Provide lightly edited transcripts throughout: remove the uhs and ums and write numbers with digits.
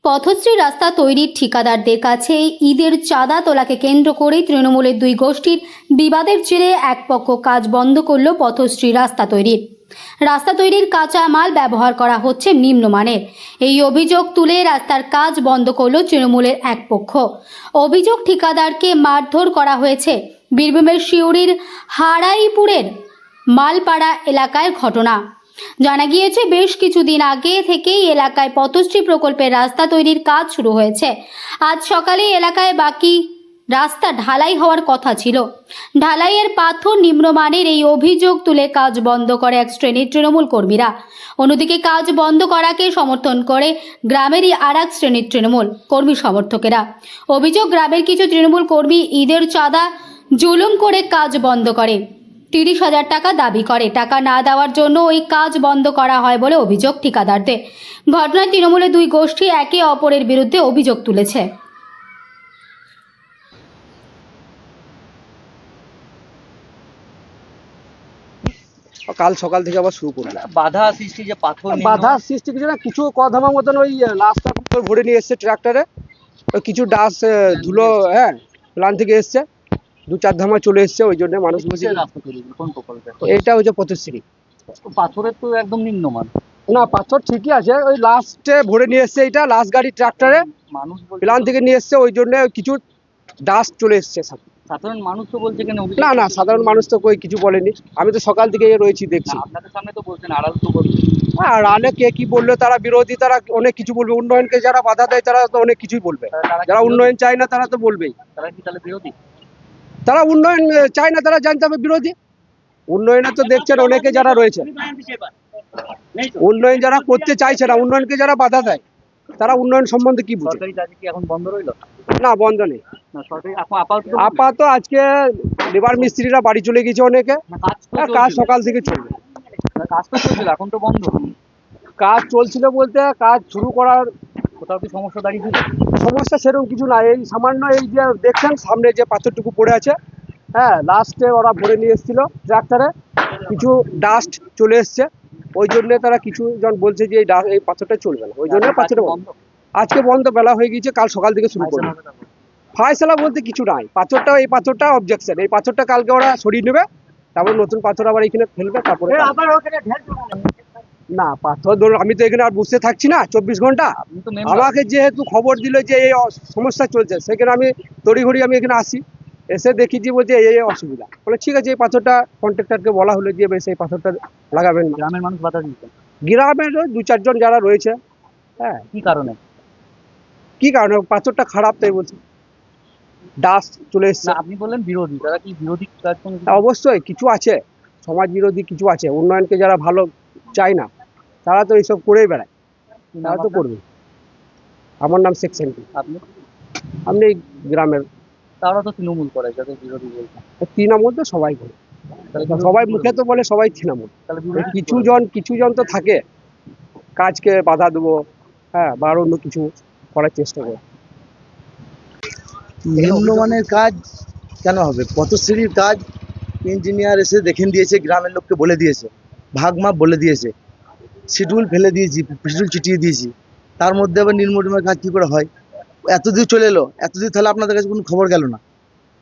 পথশ্রী রাস্তা তৈরির ঠিকাদারদের কাছে ঈদের চাঁদা তোলাকে কেন্দ্র করে তৃণমূলের দুই গোষ্ঠীর বিবাদের জেরে এক পক্ষ কাজ বন্ধ করল পথশ্রী রাস্তা তৈরির কাঁচা মাল ব্যবহার করা হচ্ছে নিম্নমানের। এই অভিযোগ তুলে রাস্তার কাজ বন্ধ করল তৃণমূলের এক পক্ষ। অভিযোগ ঠিকাদারকে মারধর করা হয়েছে। বীরভূমের সিউড়ির হারাইপুরের মালপাড়া এলাকায় ঘটনা। জানা গিয়েছে বেশ কিছুদিন আগে থেকেই এলাকায় পথশ্রী প্রকল্পের রাস্তা তৈরির কাজ শুরু হয়েছে। আজ সকালে এলাকায় বাকি রাস্তা ঢালাই হওয়ার কথা ছিল। ঢালাইয়ের পাথর নিম্নমানের এই অভিযোগ তুলে কাজ বন্ধ করে এক শ্রেণীর তৃণমূল কর্মীরা। অন্যদিকে কাজ বন্ধ করাকে সমর্থন করে গ্রামেরই আর এক শ্রেণীর তৃণমূল কর্মী সমর্থকেরা। অভিযোগ, গ্রামের কিছু তৃণমূল কর্মী ঈদের চাঁদা জুলুম করে কাজ বন্ধ করে 30,000 টাকা দাবি করে। টাকা না দেওয়ার জন্য ওই কাজ বন্ধ করা হয় বলে অভিযোগ ঠিকাদারদের। ঘটনায় তৃণমূলের দুই গোষ্ঠী একে অপরের বিরুদ্ধে অভিযোগ তুলেছে। কাল সকাল থেকে আবার শুরু করলাম। বাধা সৃষ্টি যে পাথর বাধা সৃষ্টি কিছু না, কিছু কধামা মতন ওই রাস্তা ভরে নিয়ে এসছে ট্রাক্টরে। ওই কিছু ডাস ধুলো প্লান থেকে এসছে, 2-4 ধামা চলে এসছে। ওই জন্য মানুষ বলছে রাস্তা তৈরি কোন প্রকল্পে? এটা হচ্ছে পথশ্রী। পাথরের তো একদম নিম্নমান। না, পাথর ঠিকই আছে, ওই লাস্টে ভরে নিয়ে এসছে। এটা লাস্ট গাড়ি ট্রাক্টরে মানুষ প্লান থেকে নিয়ে এসছে, ওই জন্য কিছু ডাস্ট চলে এসছে। সাধারণ মানুষ তো বলছে কেন? না না, সাধারণ মানুষ তো কই কিছু বলেনি। আমি তো সকাল থেকে রয়েছি, দেখছি। আপনাদের সামনে তো বলছেন, আড়াল তো বলছেন। আর আলে কে কি বললো, তারা বিরোধী, তারা অনেক কিছু বলবে। উন্নয়নকে যারা বাধা দেয় তারা তো অনেক কিছুই বলবে। যারা উন্নয়ন চায় না তারা তো বলবেই। তারা কি তাহলে বিরোধী? তারা উন্নয়ন চায় না, তারা জানতে হবে বিরোধী। উন্নয়নে তো দেখছেন অনেকে যারা রয়েছে, উন্নয়ন যারা করতে চাইছে না, উন্নয়নকে যারা বাধা দেয়, তারা উন্নয়ন সম্বন্ধে কি বুঝে? সরকারি কাজ কি এখন বন্ধ রইলো? না, বন্ধ নেই। না, সরকারি আপাতত আপাতত আজকে লেবার মিস্ত্রিরা বাড়ি চলে গেছে অনেকে। কাজ সকাল থেকে চলবে। কাজ তো চলছিল, এখন তো বন্ধ। কাজ চলছিল বলতে, কাজ শুরু করার কোথাও কি সমস্যা দাঁড়িয়েছিল? সমস্যা সেরকম কিছু না। এই সামান্য এই যে দেখছেন সামনে যে পাথরটুকু পড়ে আছে, লাস্টে ওরা ভরে নিয়ে এসেছিল ট্রাক্টরে। কিছু ডাস্ট চলে এসছে, ওই জন্য তারা কিছু জন বলছে যে এই পাথরটা চলবে না, ওই জন্য পাথরটা বন্ধ। আজকে বন্ধ, বেলা হয়ে গিয়েছে, কাল সকাল থেকে শুরু করবে। ফায়সালা বলতে কিছু নাই। এই পাথরটা অবজেকশন। এই পাথরটা কালকে ওরা সরিয়ে নেবে, তারপর নতুন পাথর আবার এখানে ফেলবে, তারপরে না পাথর ধরুন। আমি তো এখানে আর বুঝতে থাকছি না 24 ঘন্টা। আমাকে যেহেতু খবর দিল যে এই সমস্যা চলছে, সেখানে আমি তড়িঘড়ি আমি এখানে আসি। এসে দেখি যে বলছে এই অসুবিধা। বলে ঠিক আছে, এই পাথরটা কন্ট্রাক্টরকে বলা হলো যে বেশ এই পাথরটা লাগাবেন। গ্রামের মানুষ বাধা দিচ্ছে। গ্রামের 2-4 জন যারা রয়েছে। কি কারণে? পাথরটা খারাপ, তাই বলছে। ডাস্ট চলে এসছে। আপনি বললেন বিরোধী, তারা কি বিরোধী কাজ? অবশ্যই কিছু আছে, সমাজ বিরোধী কিছু আছে। উন্নয়নকে যারা ভালো চায় না, তারা তো এইসব করেই বেড়ায়। তারা তো করবে। আমার নাম শেখ সেন্টু। আপনি? আমি এই গ্রামের। তারা তো তৃণমূল করে, যাদের বিরোধী বলছে। তৃণমূল তো সবাই করে, সবাই মুখে তো বলে সবাই তৃণমূল। কিছু জন তো থাকে কাজকে বাধা দেবো, বা অন্য কিছু করার চেষ্টা করে। নিম্নমানের কাজ কেন হবে? পথশ্রীর কাজ ইঞ্জিনিয়ার এসে দেখে দিয়েছে, গ্রামের লোককে বলে দিয়েছে, ভাগমাপ বলে দিয়েছে, শিডিউল ফেলে দিয়েছি, শিডিউল চিটিয়ে দিয়েছি। তার মধ্যে আবার নিম্নমানের কাজ কী করে হয়? এতদূর চলে এলো, এতদূর তাহলে আপনাদের কাছে কোনো খবর গেল না,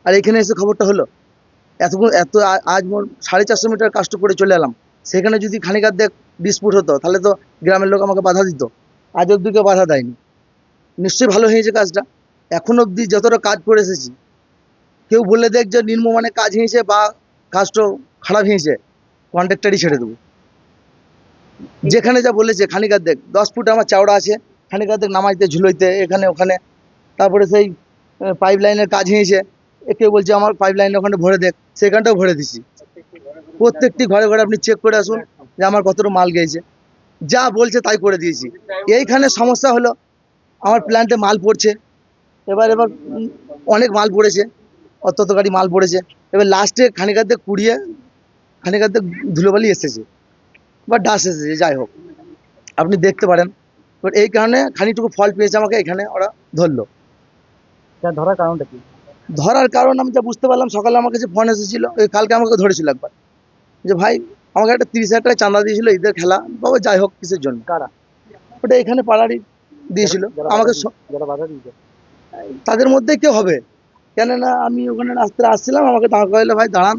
আর এখানে এসে খবরটা হলো। আজ 450 মিটার কাজটা করে চলে এলাম, সেখানে যদি খানিক আধেক ডিসপুট হতো তাহলে তো গ্রামের লোক আমাকে বাধা দিত। আজ অব্দি কেউ বাধা দেয়নি। নিশ্চয়ই ভালো হয়েছে কাজটা। এখন অবধি যতটা কাজ করে এসেছি, কেউ বললে দেখ যে নিম্নমানের কাজ হয়েছে বা কাজটা খারাপ হয়েছে, কন্ট্রাক্টরই ছেড়ে দেবো। যেখানে যা বলেছে খানিক আধেক 10 ফুট আমার চওড়া আছে, খানিক আধেক নামাইতে ঝুলোইতে এখানে ওখানে। তারপরে সেই পাইপ লাইনের কাজ হয়েছে, কেউ বলছে আমার পাইপ লাইন ওখানে ভরে দেখ, সেখানটাও ভরে দিছি। প্রত্যেকটি ঘরে ঘরে আপনি চেক করে আসুন যে আমার কতটা মাল গেছে। যা বলছে তাই করে দিয়েছি। এইখানে সমস্যা হলো, আমার প্ল্যান্টে মাল পড়ছে। এবার অনেক মাল পড়েছে, অত গাড়ি মাল পড়েছে। এবার লাস্টে খানিক আধেক কুড়িয়ে খানিক আধেক ধুলোবালি এসেছে বা ডাস এসেছে, যাই হোক আপনি দেখতে পারেন। এবার এই কারণে খানিকটুকু ফল পেয়েছে আমাকে, এখানে ওরা ধরলো। ধরার কারণটা কি? ধরার কারণ আমি যা বুঝতে পারলাম, সকালে আমার কাছে ফোন এসেছিলো, কালকে আমাকে ধরেছিল একবার, যে ভাই আমাকে একটা 30,000 টাকা চাঁদা দিয়েছিল ঈদের খেলা বাবা, যাই হোক কিসের জন্য। কারা? ওটা এখানে পাড়ারই দিয়েছিল আমাকে যারা বাধা দিয়েছে তাদের মধ্যে কেউ হবে, কেননা আমি ওখানে রাস্তায় আসছিলাম, আমাকে দাঁড় করাইলে, ভাই দাঁড়ান,